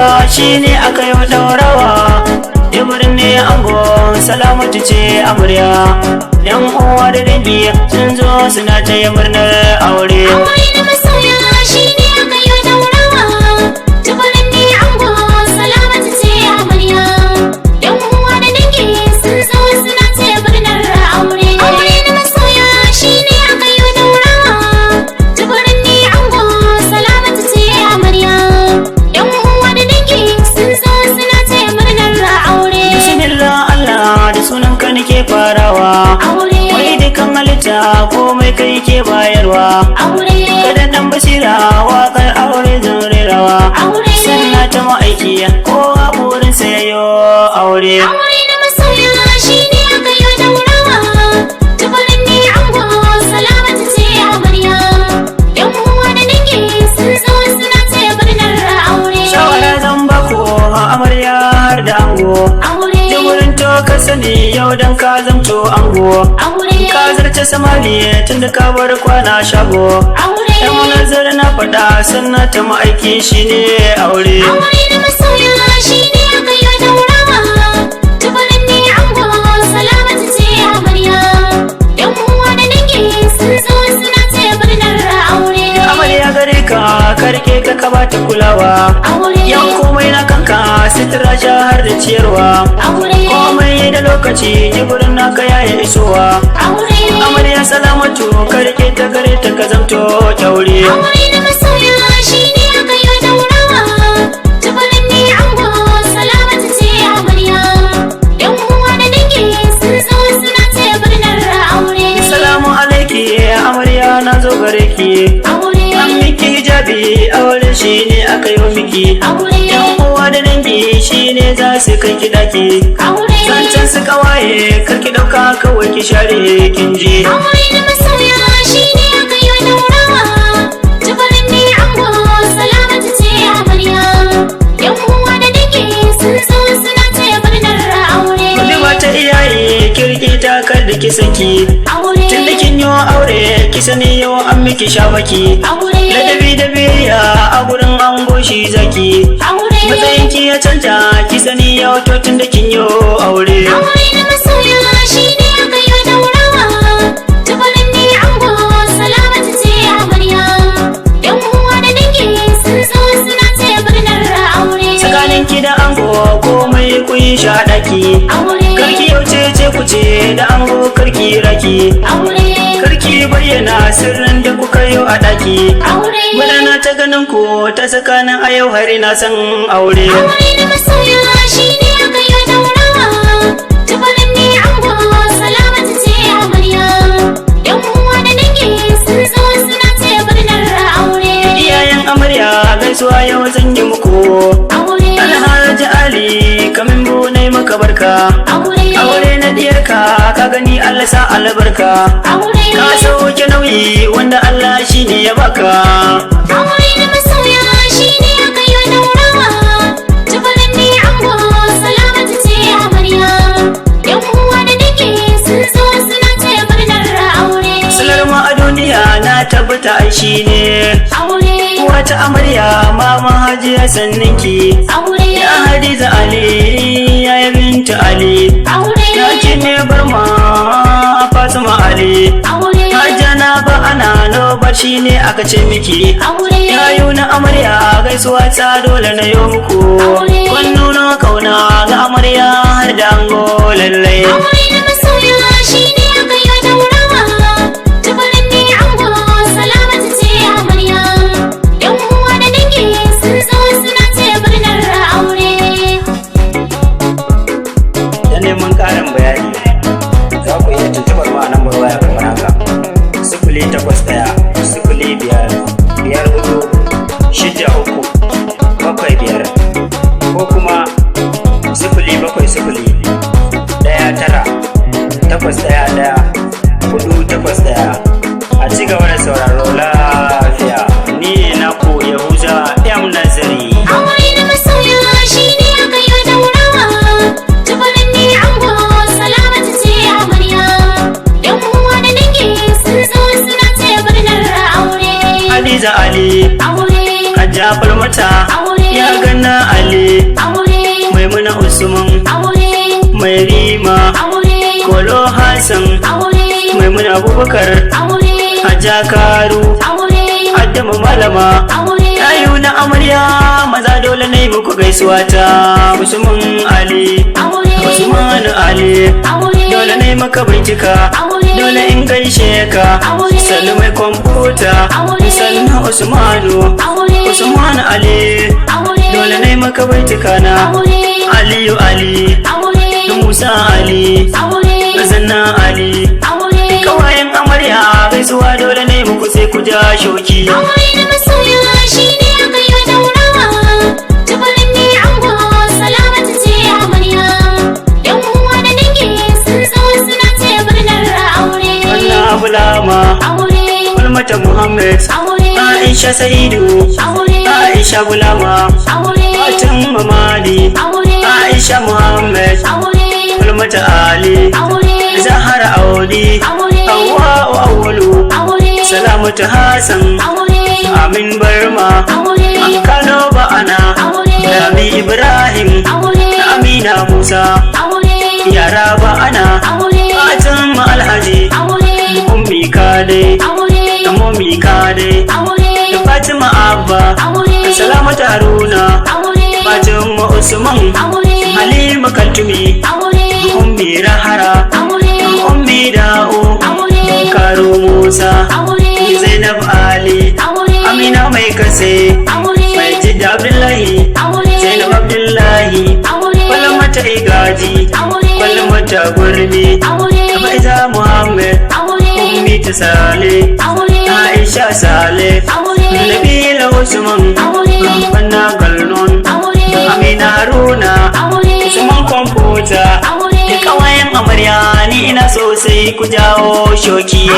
masoya shine aka yi daurawa. Jibrin ne ango, Salamatu ce amarya. Yan uwa da dangi sun zo suna taya murnar aure. Aure na masoya shine aka yi daurawa. Jibrin ne ango, Salamatu ce amarya. Yan uwa da dangi sun zo suna taya murnar aure. Aure na masoya shine aka yi daurawa. Jibrin ne ango, Salamatu ce amarya. Yan uwa da dangi sun zo suna taya murnar aure. Bismillah Allah da sunan ka nake farawa. Aure. Wai dukan halitta komai kai ke bayarwa. Aure. Kada dan basira waƙar aure zan rerawa. Aure. Sannan ta ma'aiki kowa burinsa yayo aure. Aure na masoya shine aka yi daurawa. Jibrin ne ango, Salamatu ce amarya. Yan uwa da dangi sun zo suna taya murnar aure. Shawara zan bako amarya har da ango. Aure. Jibrin to ka sani yau dan ka zamto ango. Aure. Ka zarce samari tunda ka bar kwana shago. Aure. Yan nazar na faɗa sannan ta ma'aiki shine aure. Aure na masoya shine aka yi daurawa. Jibrin ne ango, Salamatu ce amarya. Yan uwa da dangi sun zo suna taya murnar aure. Amarya gare ka karke ka bata kulawa. Aure. Yan komai na kanka sitira har da ciyarwa. Aure. Komai da lokaci jiburin naka yayi isowa. Aure. Amarya Salamatu karke ta gare ta ka zamto kyaure. Aure na masoya shine aka yi daurawa. Jibrin ne ango, Salamatu ce amarya. Yan uwa da dangi sun zo suna taya murnar aure. Salamu alaiki amarya na zo gare ki. Aure. An miki hijabi aure shine aka yi miki. Aure. Yan uwa da dangi shine za su kai ki daki. Aure. Zancen su kawaye karki dauka kawai ki share kin je. Aure na masoya shine aka yi daurawa. Jibrin ne ango, Salamatu ce amarya. Yan uwa da dangi sun zo suna taya murnar aure. Wani mata iyaye kirki ta kar da ki saki. Aure. Tun da kin yi aure ki sani yau an miki shamaki. Aure. Ladabi da biyayya a gurin ango shi zaki. Aure. Matsayin ki ya canja ki sani yau to tun da kin yi aure. Aure na masoya shine aka yi daurawa. Jibrin ne ango, Salamatu ce amarya. Yan uwa da dangi sun zo suna taya murnar aure. Tsakanin ki da ango komai kun yi shaɗaki. Aure. Karki yau ce ku ce da ango karki raki. Aure. Karki bayyana sirrin da kuka yi a ɗaki. Aure. Madana ta ganin ku ta tsakanin a yau hari na san aure. Aure na masoya shine aka yi daurawa. Jibrin ne ango, Salamatu ce amarya. Yan uwa da dangi sun zo suna taya murnar aure. Iyayen amarya gaisuwa yau zan yi muku. Aure. Alhaji Ali kamin bunai maka barka. Aure. Aure na diyarka ka gani Allah sa albarka. Aure. Ka sauke nauyi wanda Allah shine ya baka. Aure na masoya shine aka yi daurawa. Jibrin ne ango, Salamatu ce amarya. Yan uwa da dangi sun zo suna taya murnar aure. Salar ma a duniya na tabbata ai shine. Aure. Wata amarya mama Hajiya sanninki. Aure. Ya Hadiza Ali ya binta Ali. Aure. Ya ki ne barma Fatima Ali. Aure. Hajjana ba ana nobar shi ne aka ce miki. Aure. Yayu na amarya gaisuwa ta dole na yi muku. Aure. Kun nuna kauna ga amarya har da ango lallai. Aure na masoya shine aka yi daurawa. Jibrin ne ango, Salamatu ce amarya. Yan uwa da dangi sun zo suna taya murnar aure. Da neman ƙarin bayani za ku iya tuntuɓar mu a lambar waya kamar haka: 081-05-4-6-3-7-5 ko kuma 070-811-481. A ci gaba da sauraro lafiya. Ni ne naku Yahuza M Nazari. Aure na masoya shine aka yi daurawa. Jibrin ne ango, Salamatu ce amarya. mai rima kolo Hassan Maimuna Abubakar Hajja Karu Adamu Malama yayu na amarya maza dole ne muku gaisuwa ta Usman Ali dole ne maka bincika dole in gaishe ka sannu mai kwamfuta sannu Usman Ali dole ne maka bincika na Aliyu Ali Musa Ali Zanna Ali kawayen amarya gaisuwa dole ne muku sai ku ja shoki aure na masoya shine aka yi daurawa tubalin ne ango salamatu ce amarya yan uwa da dangi sun zo suna ce murnar aure wannan bulama Falmata Muhammad Aisha Saidu Aisha Bulama Fatima Mamadi Aisha Muhammad Falmata Ali Zahara Audi Hawwa Awwalu Salamatu Hassan Amin Barma Kano Ba'ana Rami Ibrahim Amina Musa Yara Ba'ana Fatima Alhaji Ummi Kade Ummi Kade Fatima Abba Salamatu Haruna Fatima Usman Halima Kaltumi Ummi Rahara Ummi Da'u Karo Musa Zainab Ali Amina Mai Kase Majid Abdullahi Zainab Abdullahi Falmata Igaji Falmata Gurbi Faiza Muhammad Ummi Tasale Aisha Saleh Nabila Usman Fanna Galnon Amina Haruna Usman Kwamfuta kawayen amarya ni ina so sai ku jawo shoki